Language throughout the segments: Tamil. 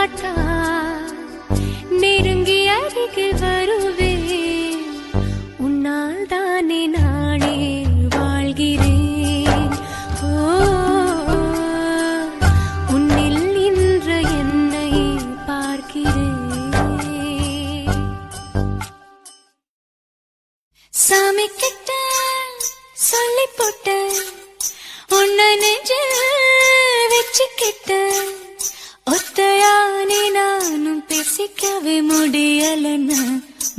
மாட்டா நெருங்கி அருகில் வருவேன் உன்னால் தானே நானே வாழ்கிறேன் உன்னில் இன்று என்னை பார்க்கிறேன் சாமி கிட்ட சொல்லி போட்ட உன்னை நெஞ்சில் வச்சுக்கிட்ட ஒத்தையானே நானும் பேசிக்கவே முடியலன்னு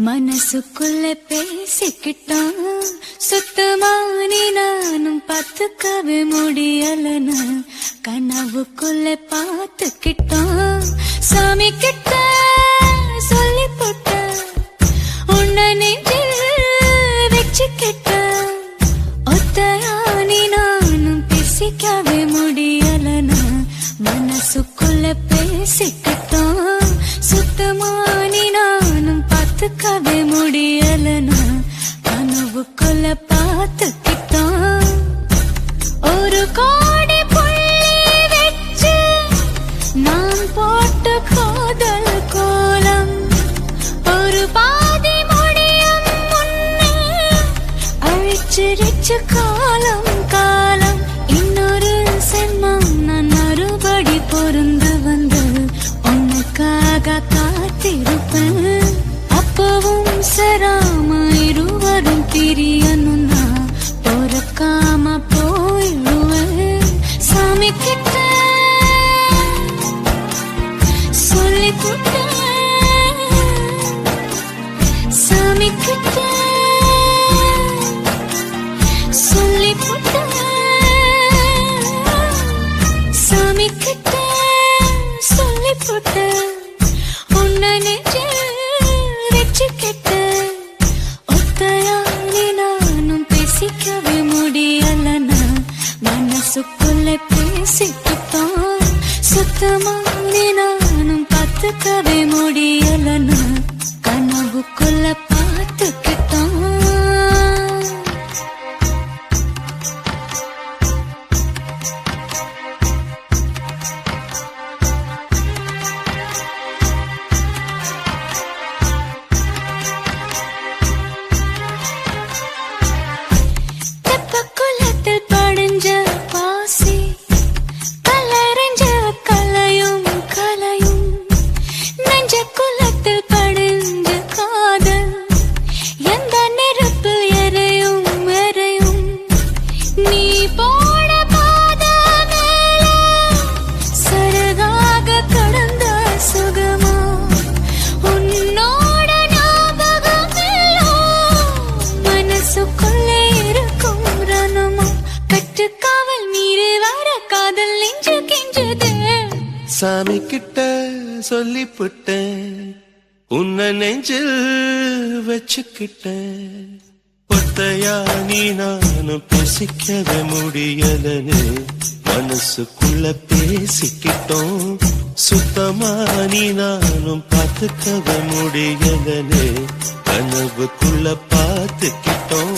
மனசுக்குள்ள பேசிக்கிட்டான் சுத்தமானே நானும் பார்த்துக்கவே முடியலன்னு கனவுக்குள்ள பார்த்துக்கிட்டான் சாமி கிட்ட சொல்லி போட்ட உன்னை நெஞ்சில் வச்சுக்கிட்ட ஒத்தையானே நானும் பேசிக்கவே முடியலன்னு மனசுக்குள்ள பேசிக்கிட்டோம் சுத்தமானி நானும் பார்த்துக்கவே முடியலன்னு கனவுக்குள்ள பார்த்துக்கிட்டோம் ஒரு கோடி புள்ளி வச்சு நான் போட்ட காதல் கோலம் ஒரு பாதி முடியும் முன்னே அழிச்சிருச்சு காலம் காலம் இன்னொரு சென்மம் நான் மறுபடி பொருந்து வந்து உனக்காக காத்திருப்பேன் அப்பவும் சராம இருவரும் பிரியணும்னா பொறுக்காம போயிடுவேன் சாமி கிட்ட சொல்லி போட்டேன் சாமி கிட்ட சொல்லி போட்டேன் சாமி கிட்ட சொல்லி போட்ட உன்னை நெஞ்சில் வச்சுக்கிட்ட ஒத்தையானே நானும் பேசிக்கவே முடியலன்னா மனசுக்குள்ள பேசிக்கிட்டோம் சுத்தமானே நானும் பார்த்துக்கவே முடியலன்னா கனவுக்குள்ள பார்த்துக்கிட்டோம் சாமி கிட்ட சொல்லி புட்டேன் உன்னை நெஞ்சில் வச்சுக்கிட்டேன் ஒத்தையா நீ நானும் பேசிக்கவே முடியலன்னு மனசுக்குள்ள பேசிக்கிட்டோம் சுத்தமா நீ நானும் பார்த்துக்கவே முடியலன்னு கனவுக்குள்ள பார்த்துக்கிட்டோம்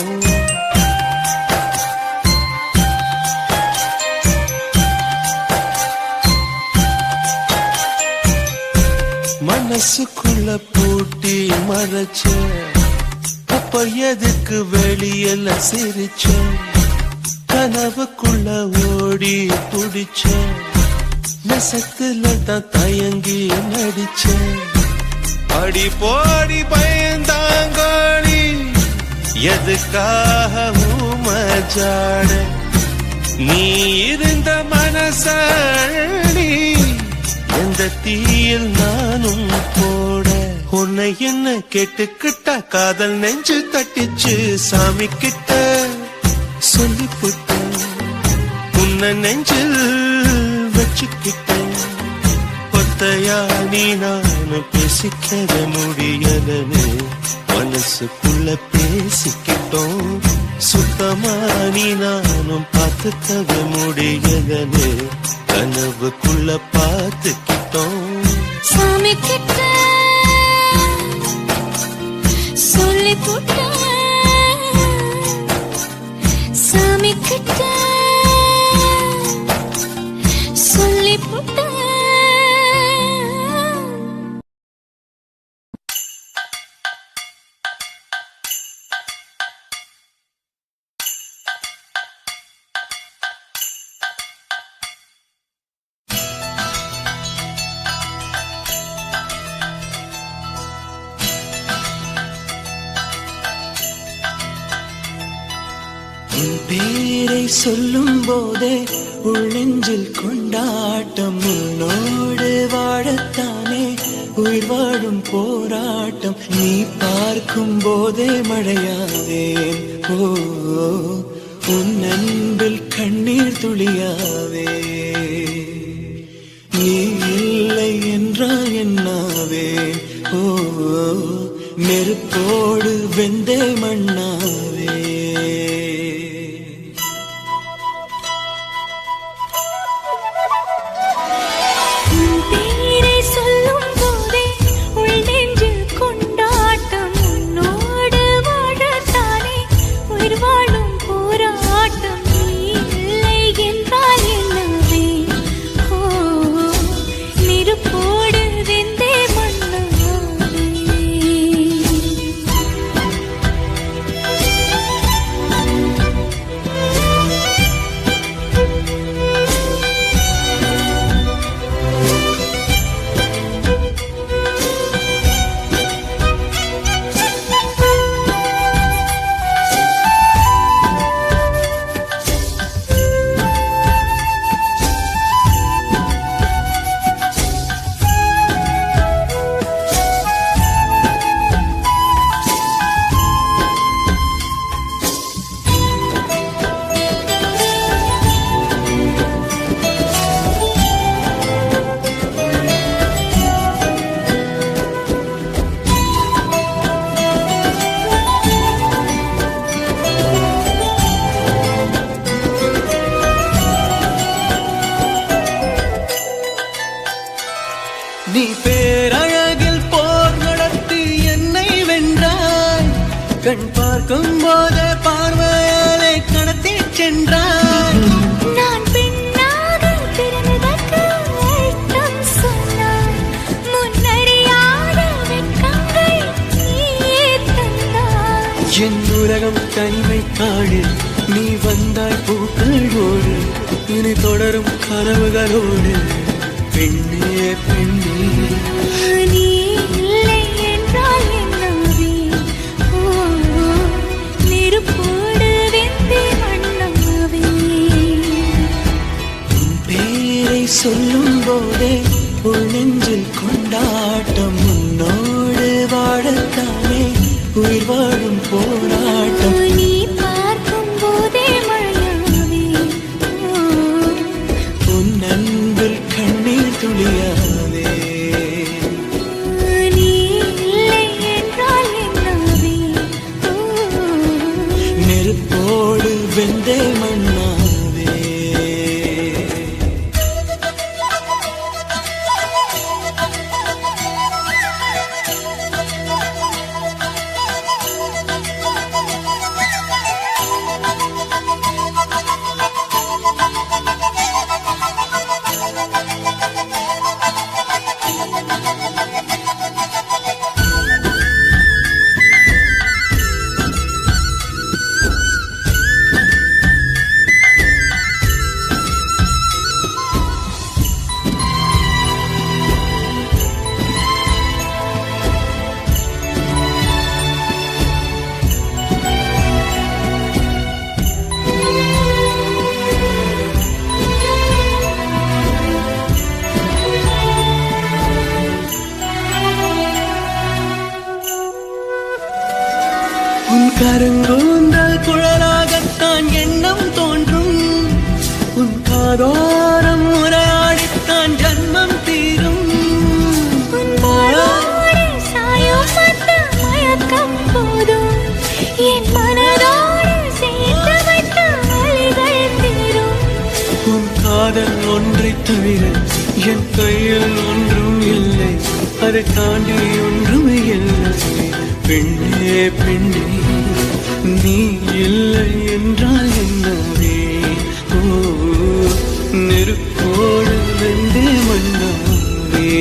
மனசுக்குள்ள பூட்டி மறைச்ச அப்ப எதுக்கு வெளியில சிரிச்ச கனவுக்குள்ள ஓடி புடிச்ச நெசத்துல தான் தயங்கி நடிச்ச அடி போடி பயந்தாங்கோடி எதுக்காக மஜாட நீ இருந்த மனசடி எந்த தீயில் நானும் போட உன்னை என்ன கேட்டுக்கிட்டா காதல் நெஞ்சு தட்டிச்சு சாமி கிட்ட சொல்லி போட்ட உன்னை நெஞ்சில் வச்சுக்கிட்டேன் ஒத்தையா நீ நானும் பேசிக்கத முடியலன்னு மனசுக்குள்ள பேசிக்கிட்டோம் சுத்தமா நீ நானும் பார்த்துக்கத முடியலன்னு கனவுக்குள்ள பார்த்துக்கிட்டோம் சாமி கிட்ட சொல்லி போட்ட சாமி கிட்ட சொல்லி போட்ட பேரை சொல்லும் போதே உள்ளெஞ்சில் கொண்டாட்டம் உன்னோடு வாழத்தானே உயிர் வாழும் போராட்டம் நீ பார்க்கும் போதே மழையாவேன் ஓ உன் அன்பில் கண்ணீர் துளியாவே நீ இல்லை என்றால் என்னாவே ஓ நெருப்போடு வெந்தே மண்ணாவே நீ பேரழகில் போர் நடத்தி என்னை வென்றாய் கண் பார்க்கும் போது பார்வையாலே கடத்தி சென்றாய் நான் பெண்ணாக பிறந்ததற்கு அர்த்தம் சொன்னாய் முன்னறியாத வெட்கங்கள் நீயே தந்தாய் என் உலகம் தனிமை காடு நீ வந்தாய் பூக்களோடு இனி தொடரும் கனவுகளோடு பெண்ணே பெண்ணே நீ இல்லை என்றால் என்னாவே ஓ நெருப்போடு வெந்தே மண்ணாவே உன் பேரை சொல்லும் போதே உள் நெஞ்சில் கொண்டாட்டம் உன்னோடு வாழத்தானே உயிர் வாழும் போராட்டம் நீ பார்க்கும் போதே மழையாவே உன் அன்பில் கண்ணீர் துளியாவே நீ இல்லை என்றால் என்னாவே நெருப்போடு வெந்தே மண்ணாவே உன் கருங்கூந்தல் குழலாகத்தான் எண்ணம் தோன்றும் உன் காதோரம் உரையாடித்தான் ஜன்மம் தீரும் உன் மாரோடு சாயும் அந்த மயக்கம் போதும் என் மனதோடு சேர்த்து வைத்த வலிகள் தீரும் உன் காதல் ஒன்றை தவிர என் கையில் ஒன்றும் இல்லை அதை தாண்டி ஒன்றும் இல்லை பெண்ணே பெண்ணே நீ இல்லை என்றால் என்னவே ஓ நெருப்போடு வெந்தே மண்ணாவே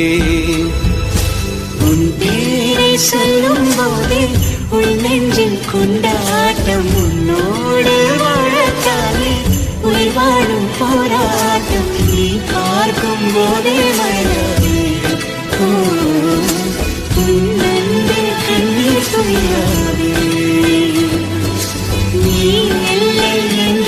உன் பேரை சொல்லும் போதே உள் நெஞ்சில் கொண்டாட்டம் உன்னோடு வாழத்தானே உயிர் வாழும் போராட்டம் நீ பார்க்கும் போதே மழையாவே ஓ உன் அன்பில் கண்ணீர் துளியாவே நீ இல்லை என்று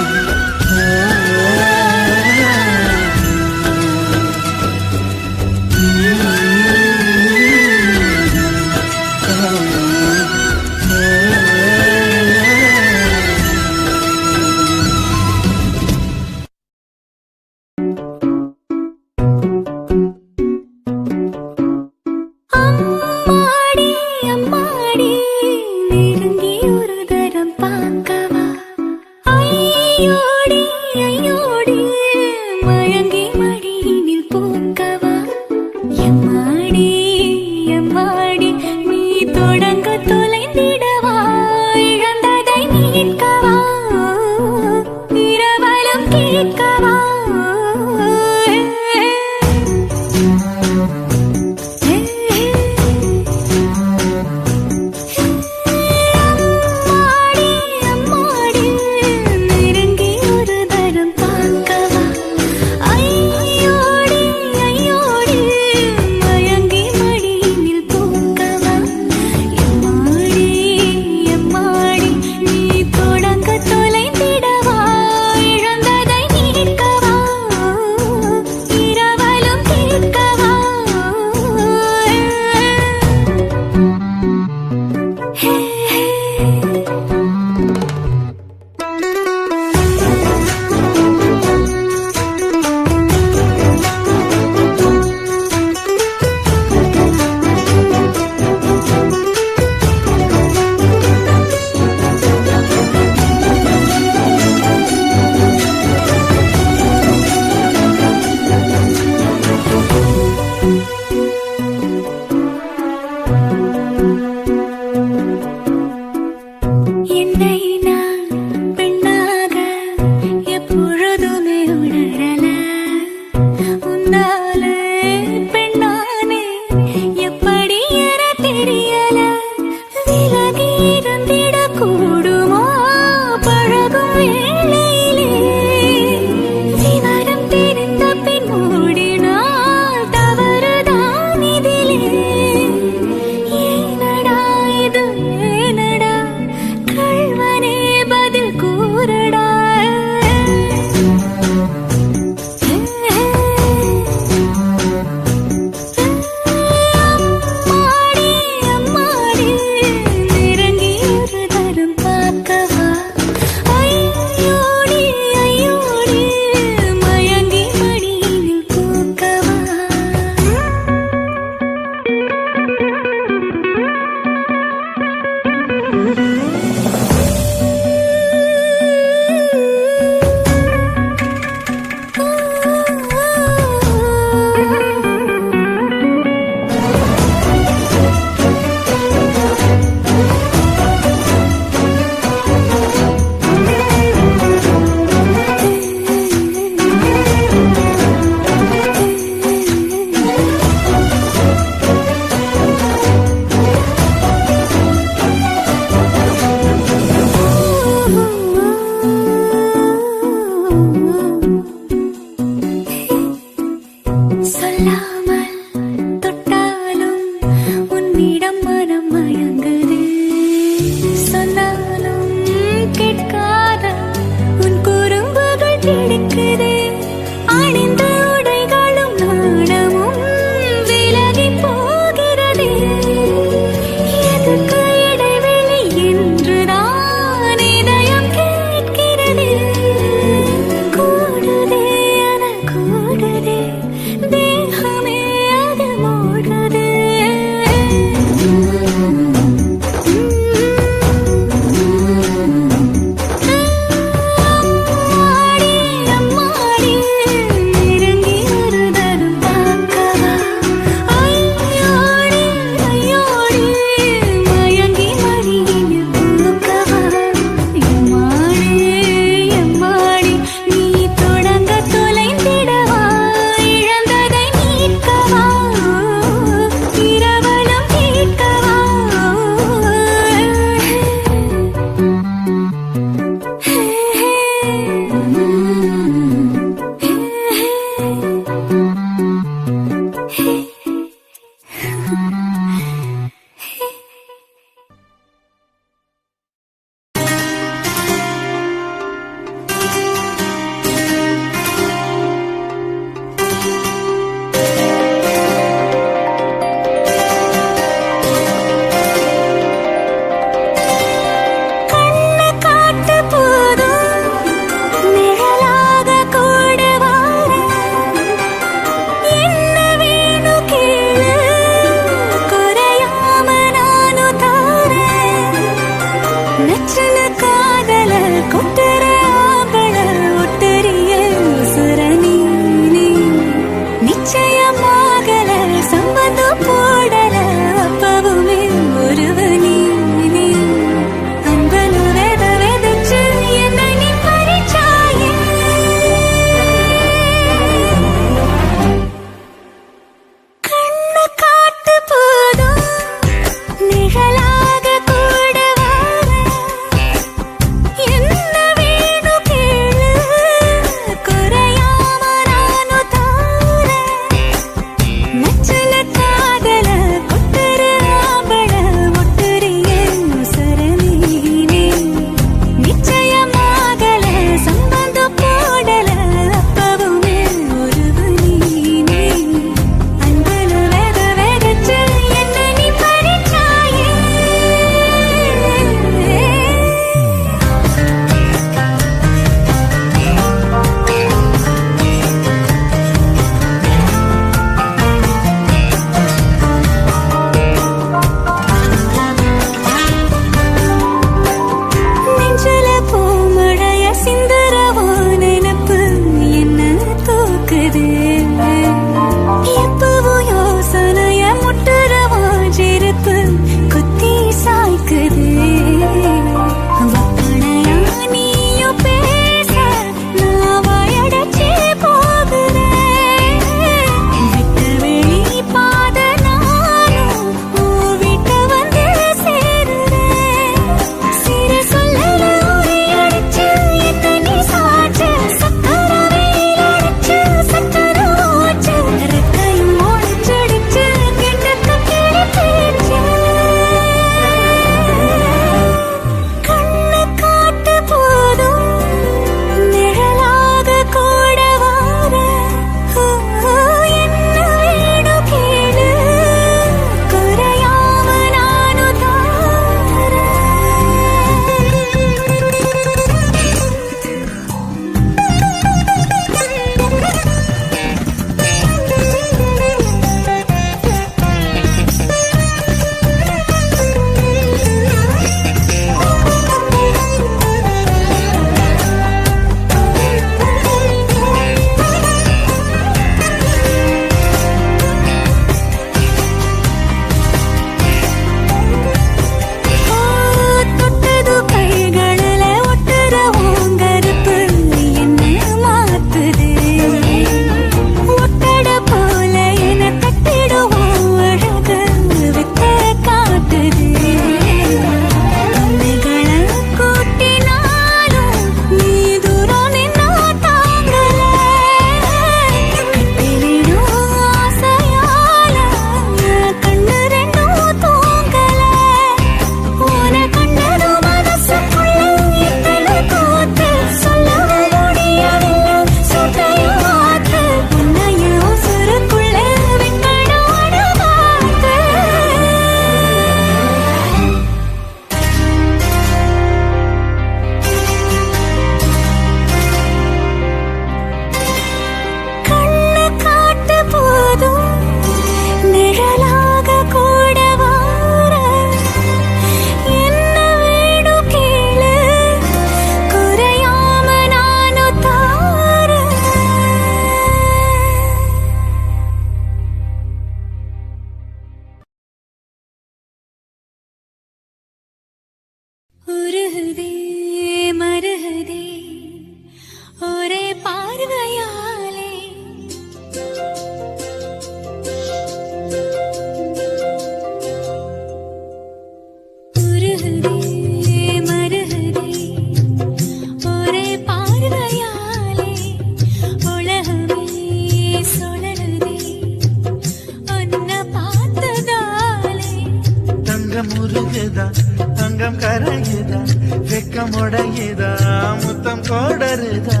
தொடருதா முத்தம் தொடருதா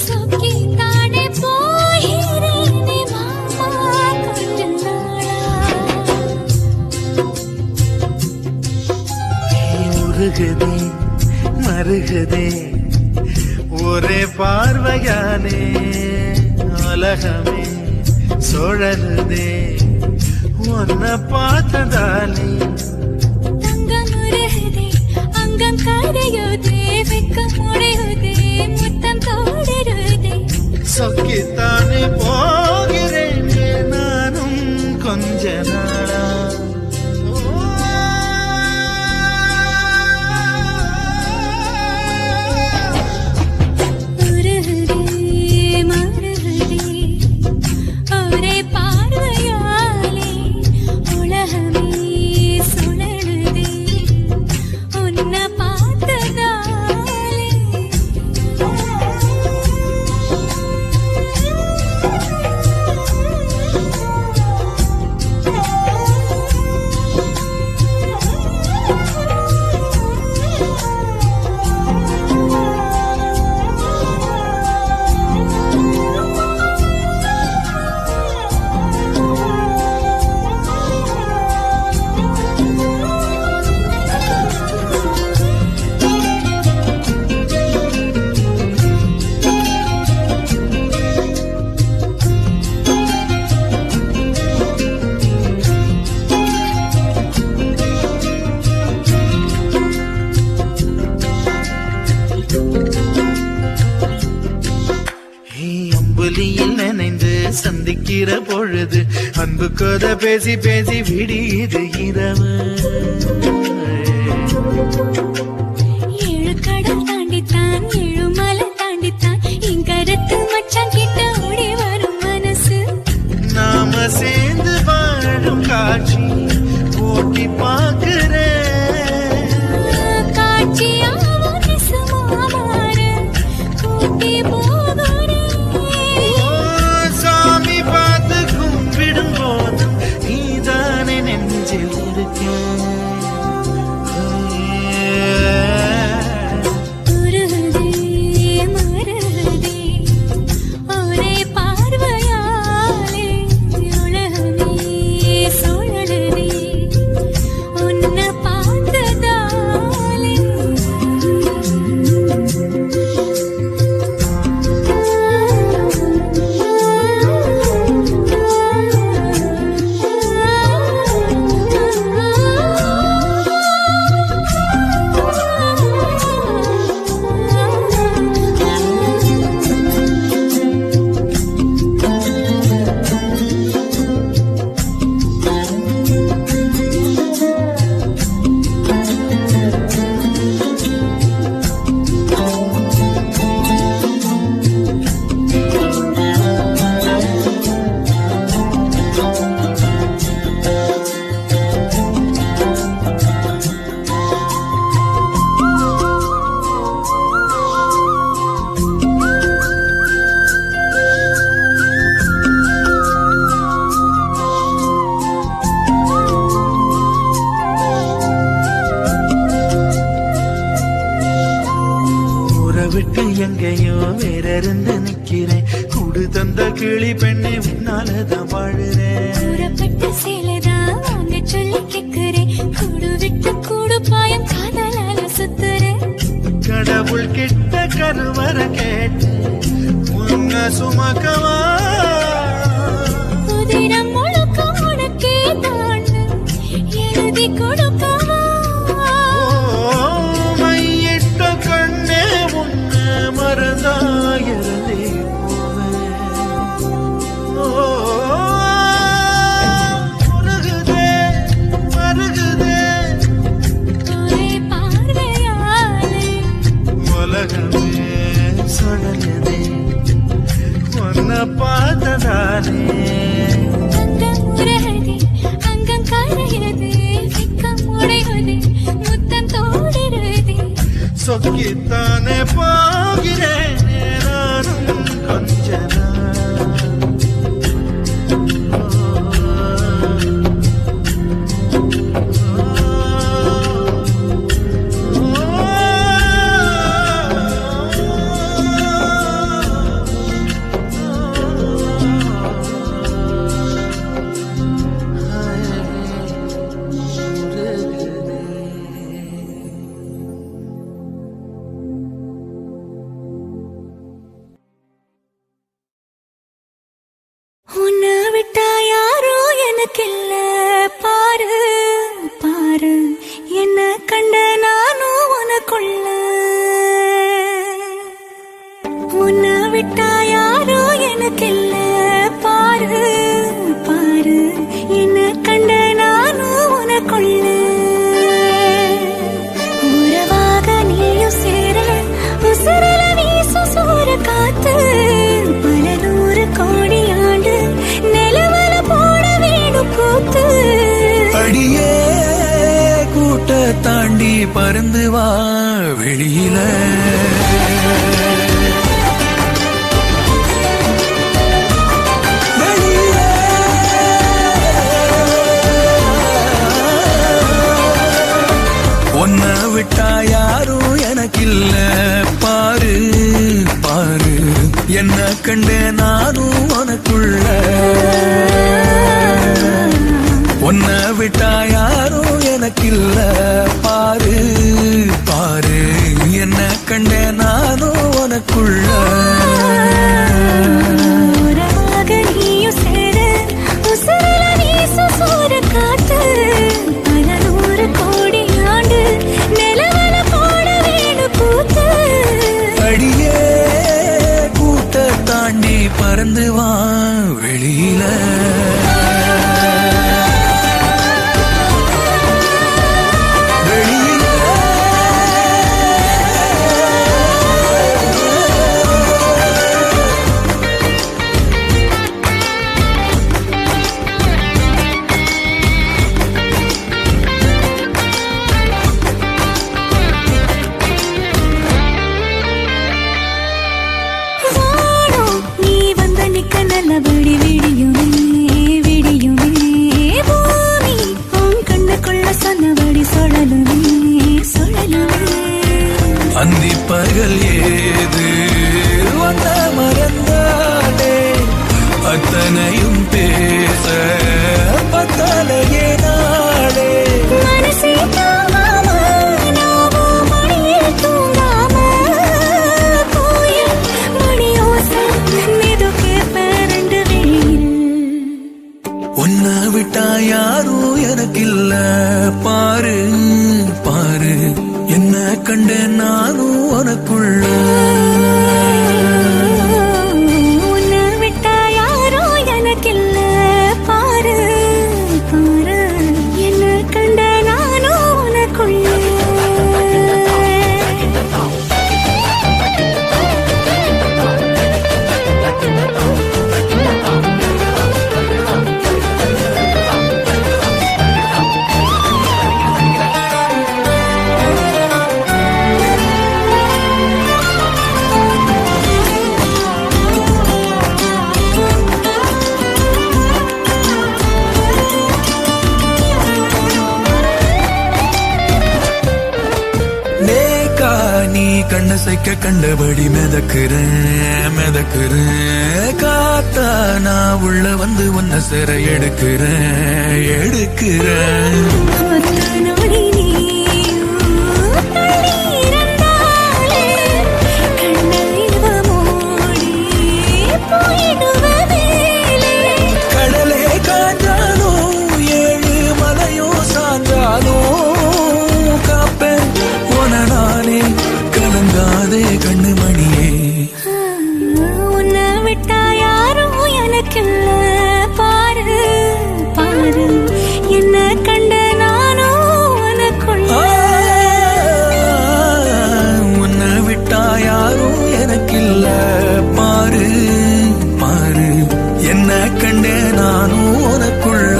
சொக்கி தானே போகிறேனே மாமா கொஞ்ச நாளா உருகுதே மருகுதே ஒரே பார்வையானே உலகமே சுழலுதே உன்னை பார்த்ததாலே தங்கம் உருகுதே அங்கம் கரையுதே வெக்கம் உடையுதே முத்தம் தோடுருதே சொக்கித்தானே போகிறேன் நானும் கொஞ்ச நாளா சந்திக்கிற பொழுது அன்பு கதை பேசி பேசி விடியுது இரவு ஏழு கடல் தாண்டித்தான் ஏழு மலை தாண்டித்தான் என் கருத்து மச்சான் கிட்ட ஓடி வரும் மனசு நாம சேர்ந்து வாழும் காட்சி போட்டி பார்க்கிறேன் காட்சியாவும் நிசமாமாற கூட்டி போகிறேன் நீதானே நெஞ்சில் இருக்க விட்டு எங்கேயோ வேற இருந்து நிக்கிறேன் கூடு தந்த கிளி பெண்ணே உன்னாலதான் வாழுறேன் சேலதான் வாங்க சொல்லி கேட்கிறேன் கூடு விட்டு கூடு பாயம் காதலால சுத்துறேன் கடவுள் கிட்ட கருவற கேட்டு உன்ன சுமக்கவா உதிரம் முழுக்க உனக்கே தான் எழுதி கொடுக்கவா மையிட்ட கண்ணே உன்ன மறந்தாயிரதே மருகுதே மருகுதே ஒரே பார்வையாலே உலகமே சுழலுதே உன்னை பார்த்ததாலே அங்கம் உருகுதே அங்கம் கரையுதே வெக்கம் உடையுதே முத்தம் தோடுருதே சொக்கித்தானே போகிறேன் நானும் கொஞ்ச நாள் விட்டா யாரோ எனக்கு இல்ல பாரு பாரு என்ன கண்ட நானும் உனக்குள்ள உறவாக நீயும் சேர உசுரல வீசு சூற காத்து பல 100 கோடி ஆண்டு நிலவல போட வேணும் கூத்து அடியே கூட்ட தாண்டி பறந்து வா வெளியில உன்னை விட்டா யாரும் எனக்கில்ல பாரு பாரு என்ன கண்ட நானும் உனக்குள்ள உன்னை விட்டா யாரும் எனக்கில்ல பாரு பாரு என்ன கண்ட நானும் உனக்குள்ள உறவாக நீயும் சேர உசுரல வீசு சூற காத்து பல 100 கோடி ஆண்டு நிலவல போட வேணும் கூத்து அடியே கூட்ட தாண்டி பறந்து வா வெளியில நல்லபடி விடியுமே விடியுமே பூமி உன் கண்ணுக்குள்ள சொன்னபடி சொல்லலுமே சொல்லலுமே அந்தி பகல் ஏது வந்த மறந்தானே அத்தனையும் பேச பத்தலையே நாளே மனசே தாங்காம நாவோ மணியில் தூங்காம கோயில் மணியோசை மெதுக்கே பரண்டு வெயில் உன்னை விட்டா யாரும் எனக்கில்ல பாரு பாரு என்ன கண்ட நானும் உனக்குள்ள உன்னை விட்டா யாரோ எனக்கில்ல பாரு பாரு என்ன கண்ட நானும் உனக்குள்ள நீ கண்ணசைக்க கண்டபடி மிதக்குறேன் மிதக்குறேன் காத்தா நான் உள்ள வந்து உன்னை சிற எடுக்கிறேன் எடுக்கிறேன் கடலே காஞ்சாலும் 7 மலையும் சாஞ்சாலும் காப்பேன் உன நானே கலங்காதே கண்ணு மணியே உன்னை விட்டா யாரும் எனக்கில்ல பாரு பாரு என்ன கண்ட நானும் உனக்குள்ள உன்னை விட்டா யாரும் எனக்கில்ல பாரு பாரு என்ன கண்டே நானும் உனக்குள்ள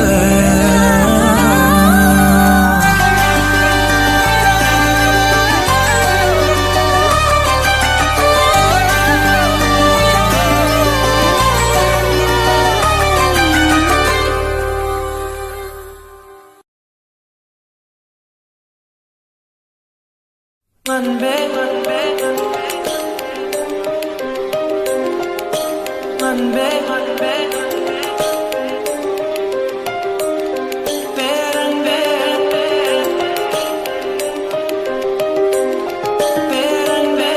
அன்பே அன்பே அன்பே அன்பே பேரன்பே பேரன்பே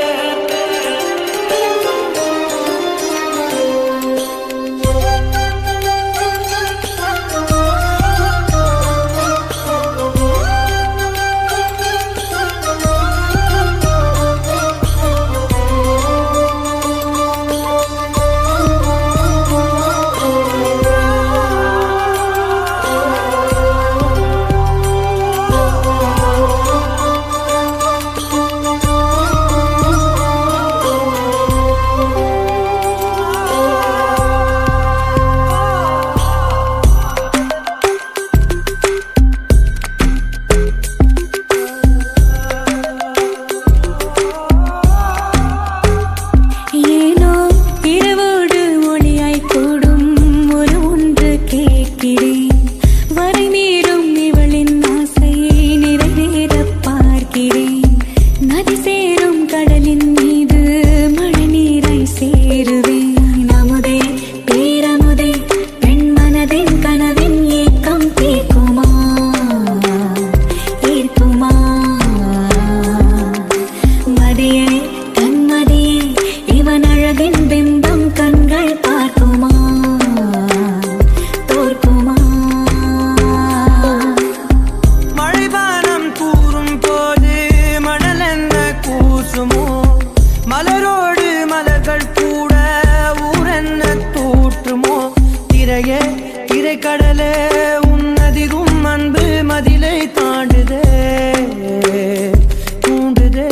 மலரோடு மலர்கள் கூட ஊரென்ன தூற்றுமோ திரையே திரைக்கடலே உன்னதிரும் அன்பு மதிலை தாண்டுதே தூண்டுதே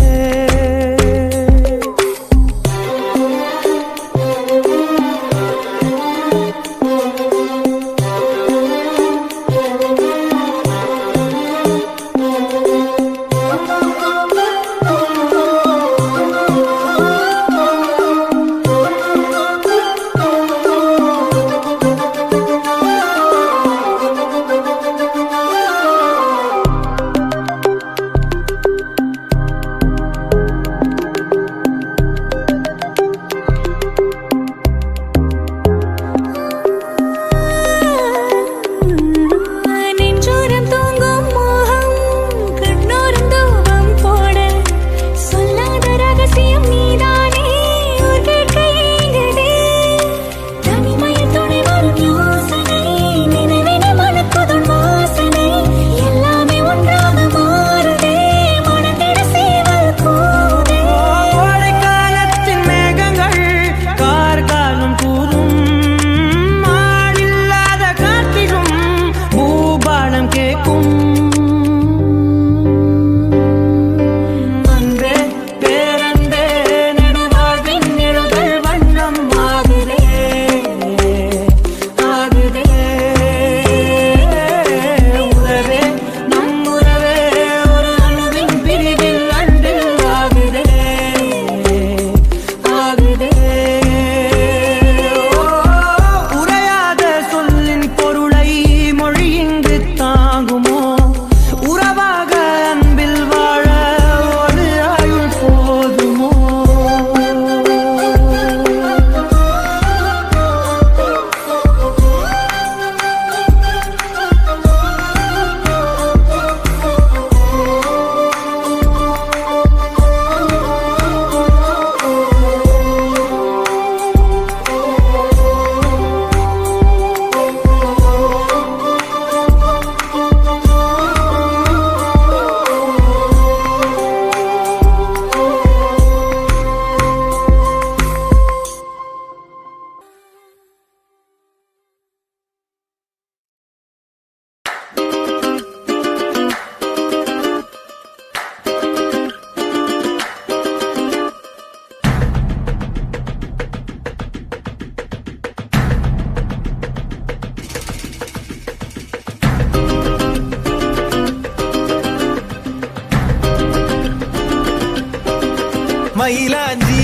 மயிலாஞ்சி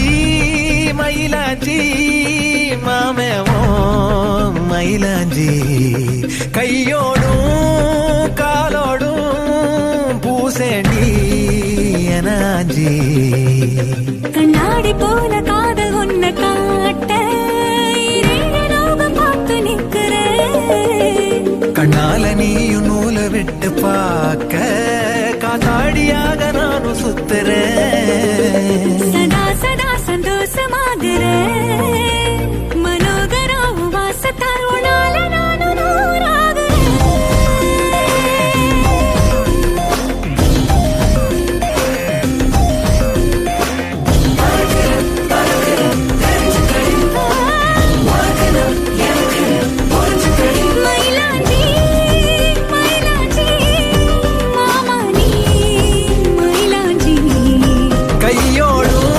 மயிலாஞ்சி மாமேவோ மயிலாஞ்சி கையோடும் காலோடும் பூசேண்டி எனாஞ்சி கண்ணாடி போல காதல் ஒன்ன காட்ட பார்த்து நிக்கிற கண்ணால நீயும் நூல விட்டு பார்க்க காத்தாடியாக நானும் சுத்துறேன் சதா சதா சந்தோஷமாகிற மனோகராவும் வாசத்தால் உன்னால நானும் கையோடும்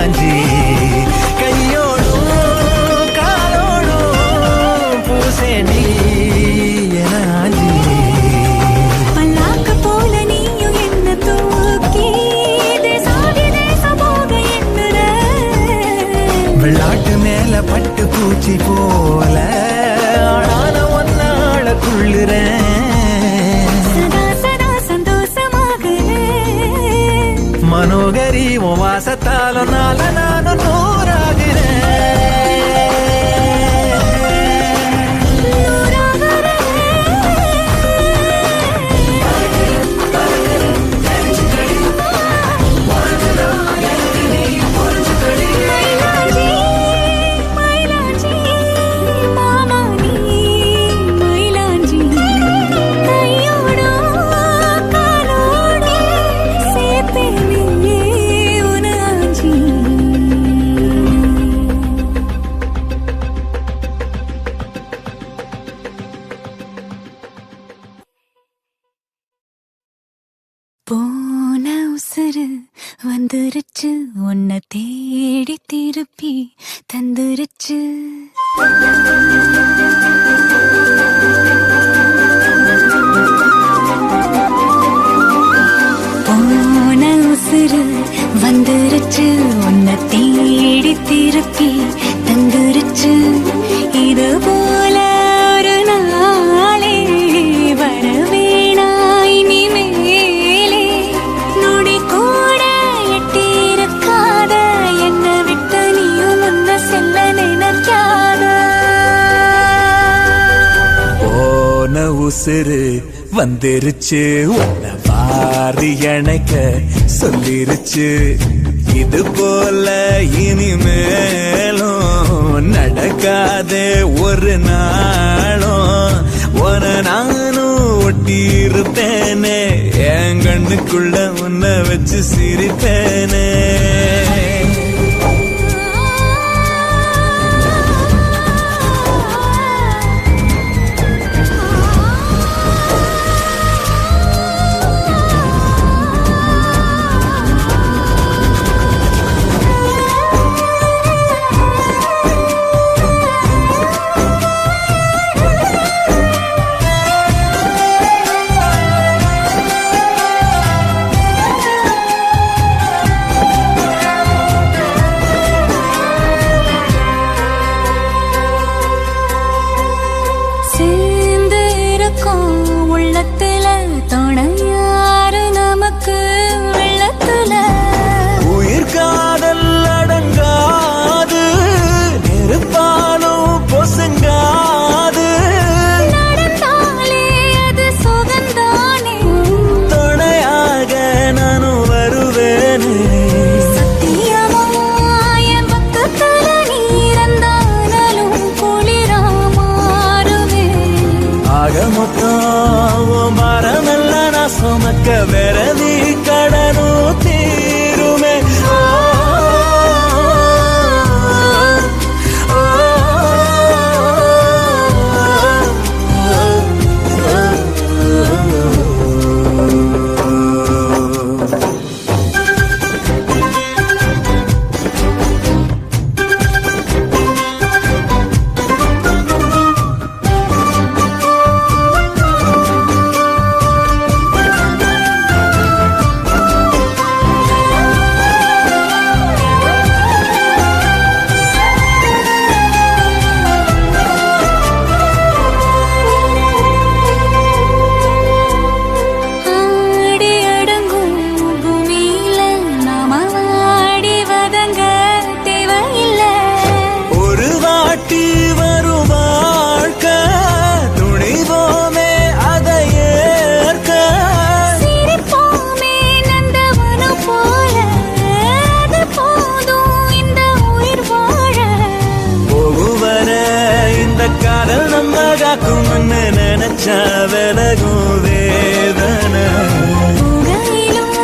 ஆஞ்சி கையோடும் காலோடும் பூசேண்டி என ஆஞ்சி பல்லாக்கு போல நீயும் என்ன தூக்கி தேசாதி தேசம் போக எண்ணுற வெள்ளாட்டு மேல பட்டு பூச்சி போல ஆளான ஒன்னாள துள்ளுறேன் சதா சதா சந்தோஷமாகிறேன் மனோகரி உன் வாசத்தாலும் நால நானும் மயிலாஞ்சி மயிலாஞ்சி மாமா நீ மயிலாஞ்சி கையோடோ காலோடோ சேப்பேனே உனாஞ்சி போன உசுறு வந்துருச்சு உன்னை தேடி திருப்பி தந்துருச்சு போன உசுறு வந்துருச்சு உன்னை தேடி திருப்பி தந்துருச்சு இது போல ஒரு நாளே வரவேணா இனிமேலே நொடி கூட எட்டியிருக்காத என்னை விட்டு நீயும் முன்ன செல்ல நினைக்காத போன உசுறு வந்துருச்சு உன்னை வாரி அணைக்க சொல்லிருச்சு இது போல இனிமேலும் நடக்காதே ஒரு நாளும் ஒரு நானும் ஒட்டி இருப்பேனே என் கண்ணுக்குள்ள உன்னை வச்சு சிரிப்பேனே சேர்ந்து இருக்கும் உள்ளத்துல துணையாரு நமக்கு வெள்ளத்துல உயிர் காதல் அடங்காது நெருப்பாலும் பொசுங்காது நடந்தாலே அது சுகந்தானே துணையாக நானும் வருவேனே சத்தியமா என் பக்கத்துல நீ இருந்தாலும் குளிரா மாறுவேன் ஆக மொத்தம் மரமெல்ல நான் சுமக்க விரதி கடனும் தீருமே ஆடி அடங்கும் பூமியில நாம வாடி வதங்க தேவையில்லை ஒரு வாட்டி வரும் வாழ்க்கை துணிவோமே அதை ஏற்க சிரிப்போமே நந்தவனம் போல அது போதும் இந்த உயிர் வாழ போகுவர இந்த காதல் நம்ம காக்கும்னு நினைச்சா விலகும் வேதனை உலகிலும்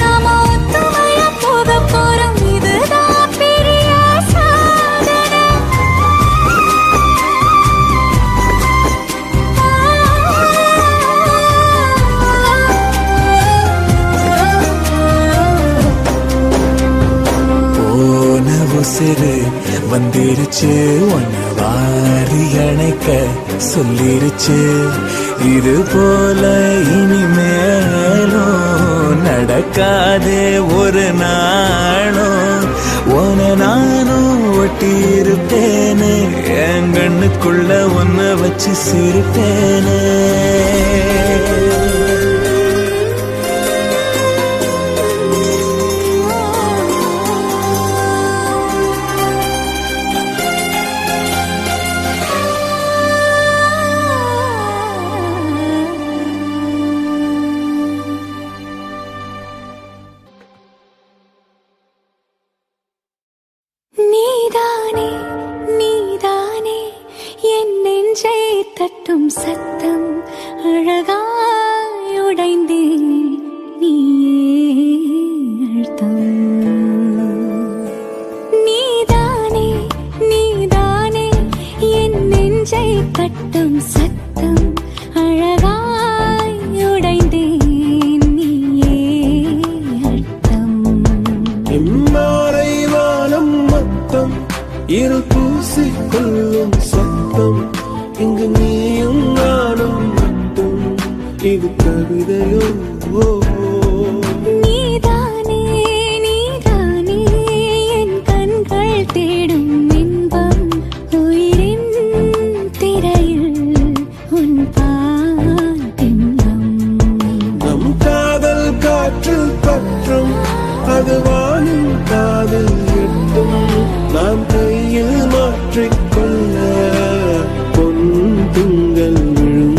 நாம ஒத்துமையா போக போறோம் இதுதான் பெரிய சாதனை போன உசிறு வந்துருச்சு உன்னை வாரி அணைக்க சொல்லிருச்சு. இது போல இனிமேலும் நடக்காதே ஒரு நாளும். உன நானும் ஒட்டி இருப்பேனே என் கண்ணுக்குள்ள ஒன்ன வச்சு சிரிப்பேனே. நீதானே நீதானே என் நெஞ்சை தட்டும் சத்தம் அழகாய் உடைந்தேன் நீயே அழுத்தம். நீதானே நீதானே என் நெஞ்சை தட்டும் சத்தம் அழகாய் உடைந்தேன் நீயே அழுத்தம். இம்மாறை வானம் மொத்தம் இருள் பூசிக்கொள்ளும் சத்தம் இங்கு நீயும் நானும் மட்டும் இது கவிதையோ. நீதானே நீதானே என் கண்கள் தேடும் இன்பம் உயிரின் திரையில் உன் பால் பிம்பம். நம் காதல் காற்றில் பற்றும் அது வானின் காதல் எட்டும். நாம் கையில் மாற்றிக்கொள்ள பொன் திங்கள் விழும்.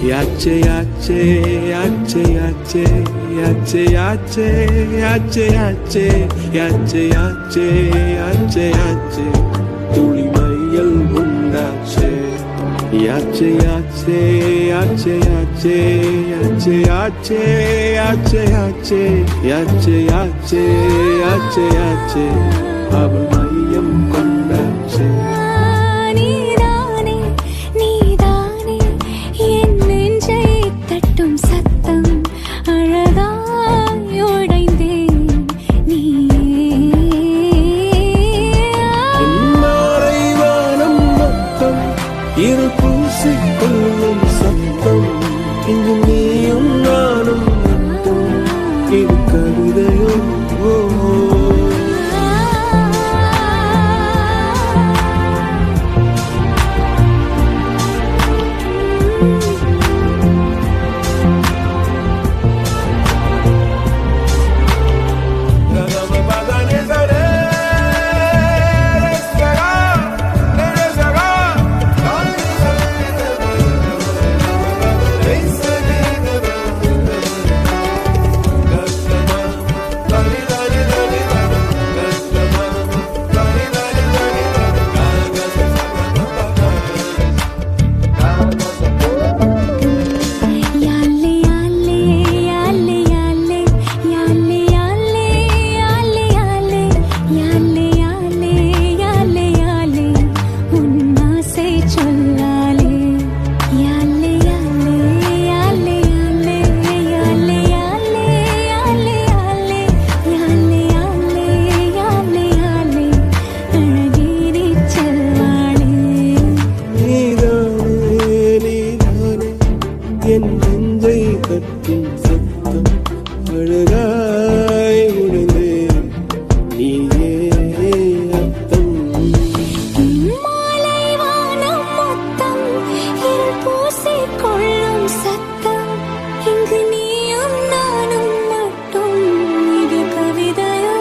Yache yache yache yache yache yache yache yache yache yache yache yache tuli mayal undache. Yache yache yache yache yache yache yache yache yache yache yache yache aval mayam kondache. நீதானே நீதானே என் நெஞ்சை தட்டும் சத்தம் அழகாய் உடைந்தேன் நீயே. இம்மாறை வானம் மொத்தம் இருள் பூசிக்கொள்ளும் சத்தம் இங்கு நீயும் நானும் மட்டும் இது கவிதையோ. யாலே யாலே யாலே யாலே யாலே யாலே யாலே யாலே யாலே யாலே யாலே உன் ஆசை சொல்லாலே. யாலே யாலே யாலே யாலே யாலே யாலே யாலே யாலே யாலே யாலே யாலே அழகிரி செல்வாளே. நீதானே நீதானே என் நெஞ்சை தட்டும் சத்தம் அழகாய் உடைந்தேன் நீயே அர்த்தம். மாலை வானம் மொத்தம் இருள் பூசிக்கொள்ளும் சத்தம் இங்கு நீயும் நானும் மட்டும் இது கவிதையோ.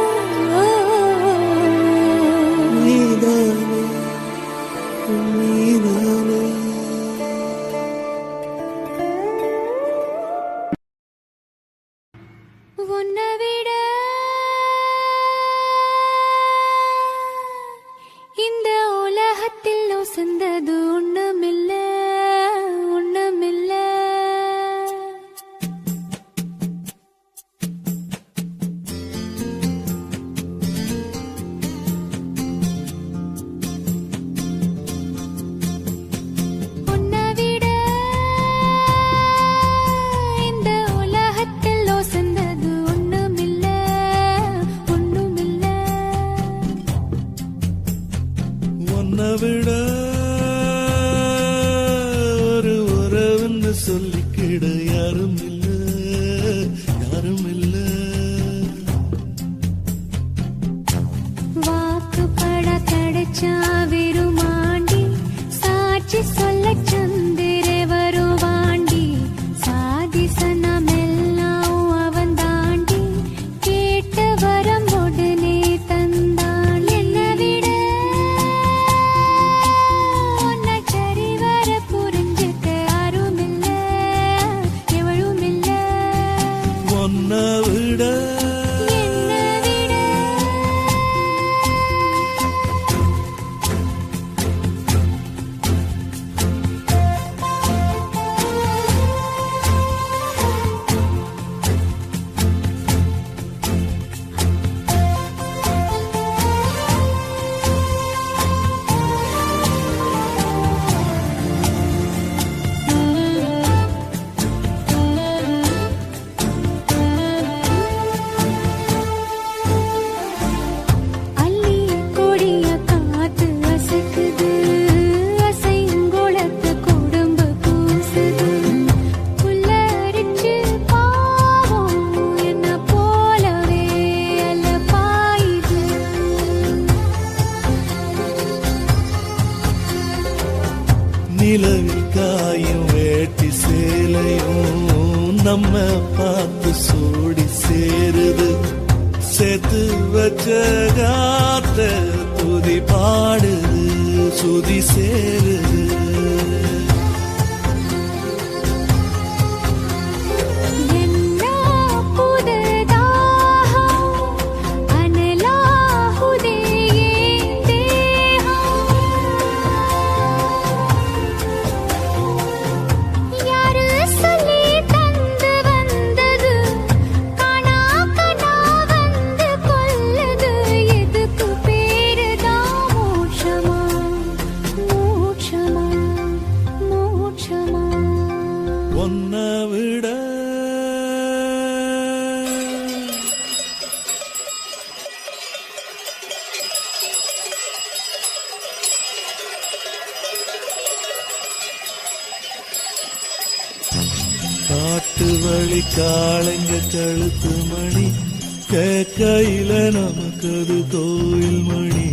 நீதானே நீதானே சொல்லிக்கிட யாரும் இல்ல யாரும் இல்ல. வாக்குப்பட தடைச்சா விருமாண்டி சாட்சி சொல்ல சந்திர வருவாண்டி சாதி சனமெல்லாம் அவன் தாண்டி கேட்டு வரம் உடனே தந்தான். என்ன விட உன்னை சரிவர புரிஞ்சுக்க யாரும் இல்ல எவளும் இல்ல. ஒன்ன விட நிலவில் காயும் வேட்டி சேலையும் நம்ம பார்த்து சோடி சேருது. சேர்த்து வச்ச காத்த துதி பாடுது சுதி சேருது. ஒன்ன விட காட்டு வழி காளைங்க கழுத்து மணி கேக்கையில நமக்கு அது கோயில் மணி.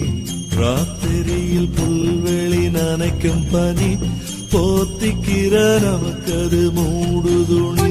ராத்திரியில் புல்வெளி நனைக்கும் பனி போத்திக்கிற நமக்கு அது மூடுதுணி.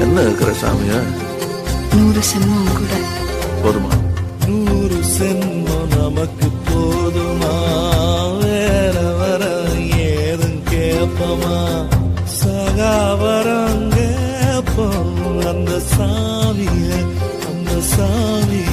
என்ன இருக்கிற சாமியா? 100 சென்மம் கூட போதுமா? 100 சென்மம் நமக்கு போதுமா? வேற வர ஏதும் கேப்பமா? சகாவரம் கேப்போம் அந்த சாமிய அந்த சாமிய.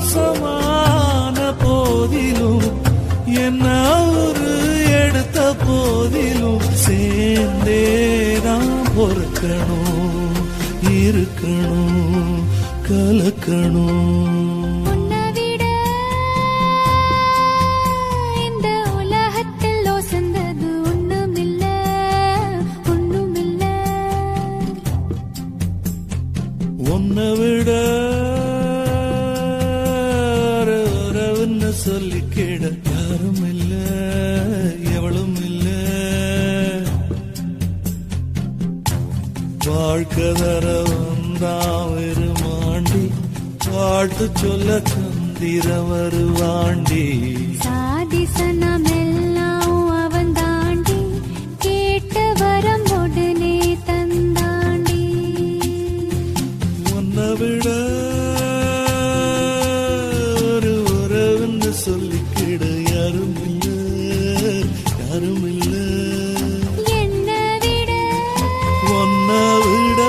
ஆகாசமான போதிலும் என்ன ஒரு எடுத்த போதிலும் சேர்ந்தேதான் பொறுக்கணும் இருக்கணும் கலக்கணும். ஒன்ன விட சொல்லிக்கிட யாரும் இல்ல எவளும் இல்ல. வாழ்க்கை தர வந்தா வெறுமாண்டி வாழ்த்து சொல்ல சந்திர வருவாண்டி சாதிசனமெல்லாம் அவன் தாண்டி கேட்ட வரம் உடனே தந்தாண்டி உன்னை விட ஒரு உறவுன்னு சொல்லிக்கிட யாரும் இல்ல யாரும் இல்ல என்னை விட உன்னை விட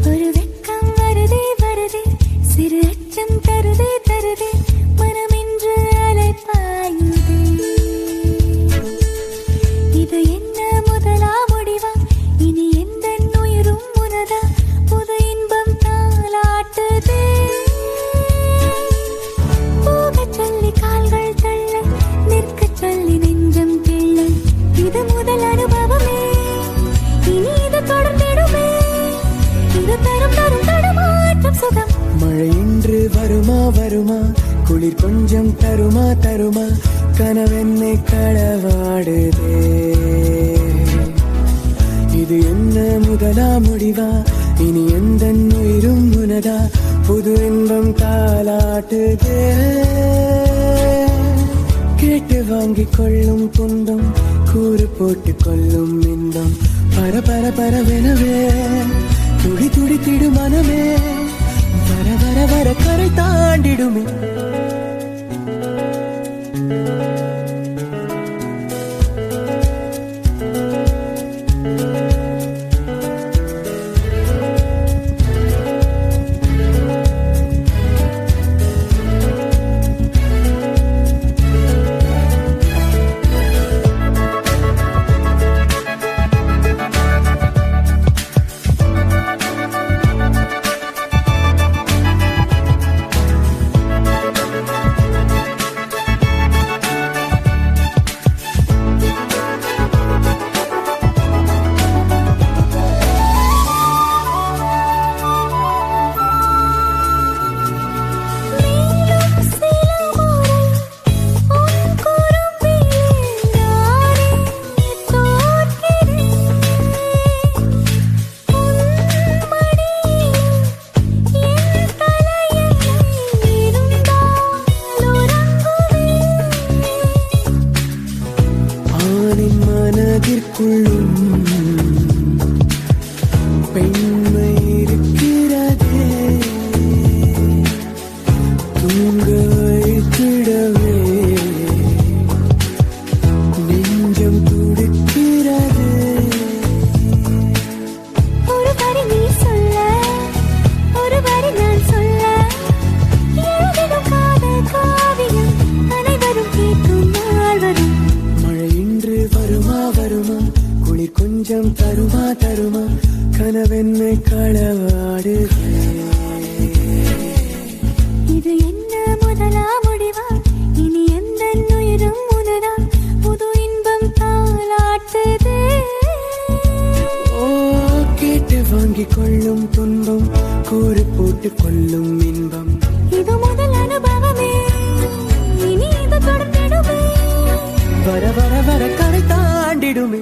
ஒரு வெட்கம் வருதே வருதே சிறு அச்சம் தருதே தருதே மனமென்று அலைப்பாயுதே இது என்ன முதலா முடிவா இனி எந்த உயிரும் உனதா புது இன்பம் தாலாட்டுதே போகச் சொல்லி கால்கள் தள்ள நிற்கச் சொல்லி நெஞ்சம் கிள்ள இது முதல் அனுபவமே இனி இது தொடர்ந்திடுமே இது தரும் தரும் தடுமாற்றம் சுகம் மழை இன்று வருமா வருமா குளிர் கொஞ்சம் தருமா தருமா கனவென்னை களவாடுதே இது என்ன முதலா முடிவா இனி எந்த உயிரும் உனதா புது இன்பம் தாலாட்டுதே கேட்டு வாங்கிக் கொள்ளும் துன்பம் கூறு போட்டு கொள்ளும் இன்பம் பர பர பரவெனவே துடி துடித்திடு மனமே வர வர வர கரை தாண்டிடுமே பெண்மை இருக்கிறதே தூங்க வைத்திடவே நெஞ்சம் துடிக்கிறது. ஒரு வரி நீ சொல்ல, ஒரு வரி நான் சொல்ல, எழுதிடும் காதல் காவியம் அனைவரும் கேட்கும் நாள் வரும். மழை இன்று வருமா வருமா, குளிர் கொஞ்சம் தருமா தருமா, கனவென்னை களவாடுதே. இது என்ன முதலா முடிவா, இனி எந்த உயிரும் உனதா, புது இன்பம் தாலாட்டுதே. ஓ கேட்டு வாங்கிக் கொள்ளும் துன்பம், கோரி போட்டு கொள்ளும் இன்பம், இது முதல் அனுபவமே, இனி இது தொடர்ந்திடுமே, வர வர வர கரை தாண்டிடுமே.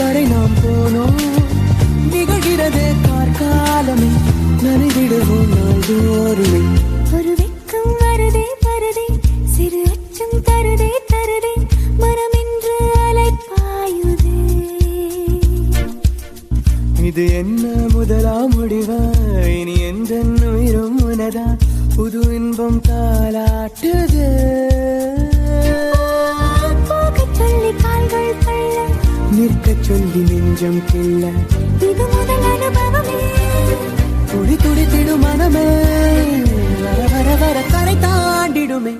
வரை நாம் போனோம். நிகழ்கிறதே கார்காலமே, நனைவிடுவோம் நாள்தோறுமே. ஒரு வெக்கம் வருதே வருதே, சிறு அச்சம் தருதே தருதே, மனமென்று அலைப்பாயுதே. இது என்ன முதலாம் முடிவா, இனி எந்த உயிரும் உனதா, புது இன்பம் தாலாட்டுது. போகச் சொல்லி கால்கள் தள்ள, நிற்கச் சொல்லி நெஞ்சம் கிள்ள, இது முதல் அனுபவமே. துடி துடித்திடும் மனமே, வர வர வர கரை தாண்டிடுமே.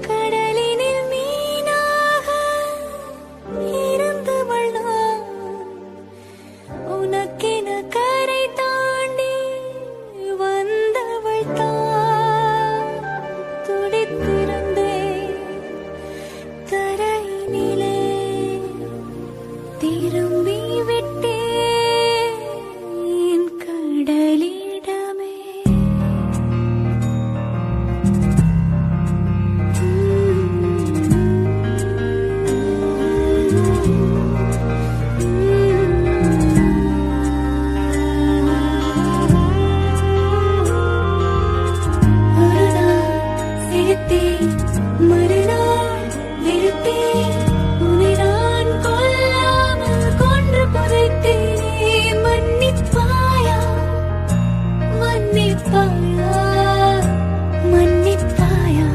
கடலினில் மீனாக இருந்தவள் நான், உனக்கென கரை தாண்டி வந்தவள் தான். துடித்திருந்தேன் தரையினிலே, திரும்பி விட்டேன் என் கடலிடமே. ஒரு நாள் சிரித்தேன், மறுநாள் வெறுத்தேன், உன்னை நான் கொல்லாமல் கொன்று புதைத்தேன். மன்னிப்பாயா, மன்னிப்பாயா, மன்னிப்பாயா.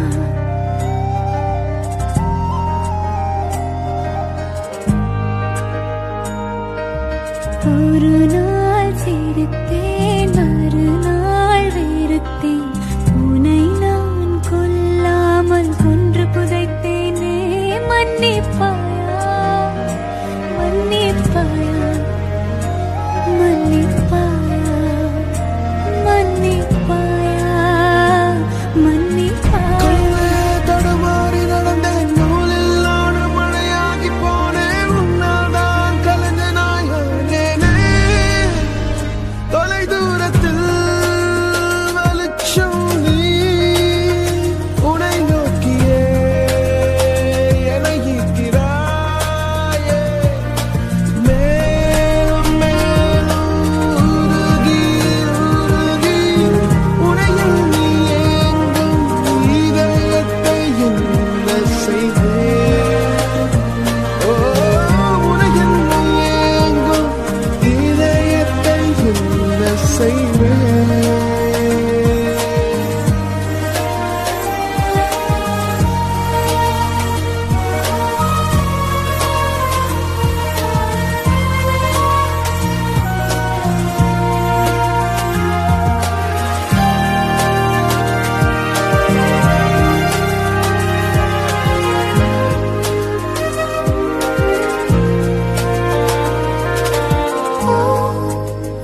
ஒரு நாள் சிரித்தேன், மறுநாள் வெறுத்தேன், உன்னை நான் கொல்லாமல் கொன்று புதைத்தேனே. மன்னிப்பாயா, மன்னிப்பாயா, மன்னிப்பாயா, மன்னிப்பாயா, மன்னிப்பாயா. தடுமாறி நடந்தேன், நூலில் நானும் மழையாகி போனேன். உன்னால் தான் கலைஞ நாயானேனே. தொலை தூரத்தில் வெளிச்சம் நீ, உன்னை நோக்கியே என்னை ஈர்க்கிறாயே. மேலும் மேலும் உருகி உருகி உன்னை எண்ணி ஏங்கும் இதயத்தை என்ன செய்தேன்? ஓ, உன்னை எண்ணி ஏங்கும் இதயத்தை என்ன செய்வேன்?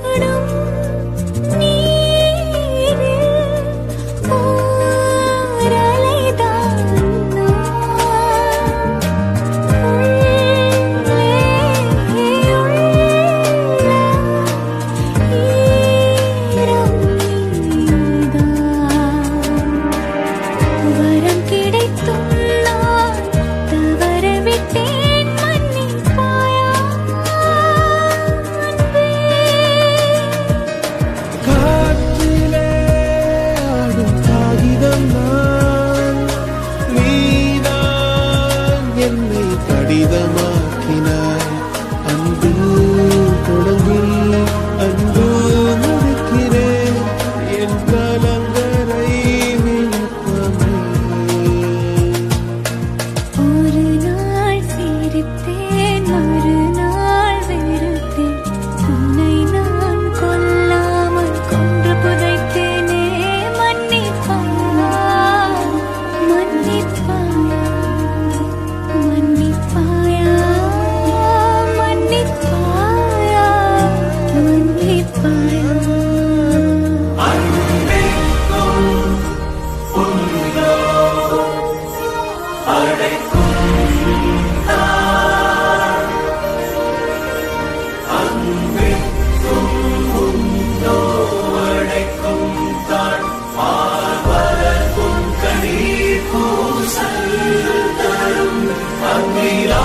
ஓடும் நீரில் ஓரலைதான் நான். உள்ளே உள்ள ஈரம் நீதான். வரம் கிடைத்தும் நான் தவறவிட்டேன். மன்னிப்பாயா, அன்பே. காற்றிலே ஆடும் காகிதம் நான், நீதான் என்னை கடிதமாக்கினாய். அன்பில் தொடங்கி அன்பு முடிக்கிறேன், என் கலங்கரை விளக்கமே. ஒரு நாள் சிரித்தேன், மறுநாள் வெறுத்தேன், உன்னை நான் கொல்லாமல் கொன்று புதைத்தேனே. மன்னிப்பாயா, மன்னிப்பாயா, மன்னிப்பாயா, மன்னிப்பாயா, மன்னிப்பாயா. அங்கிலா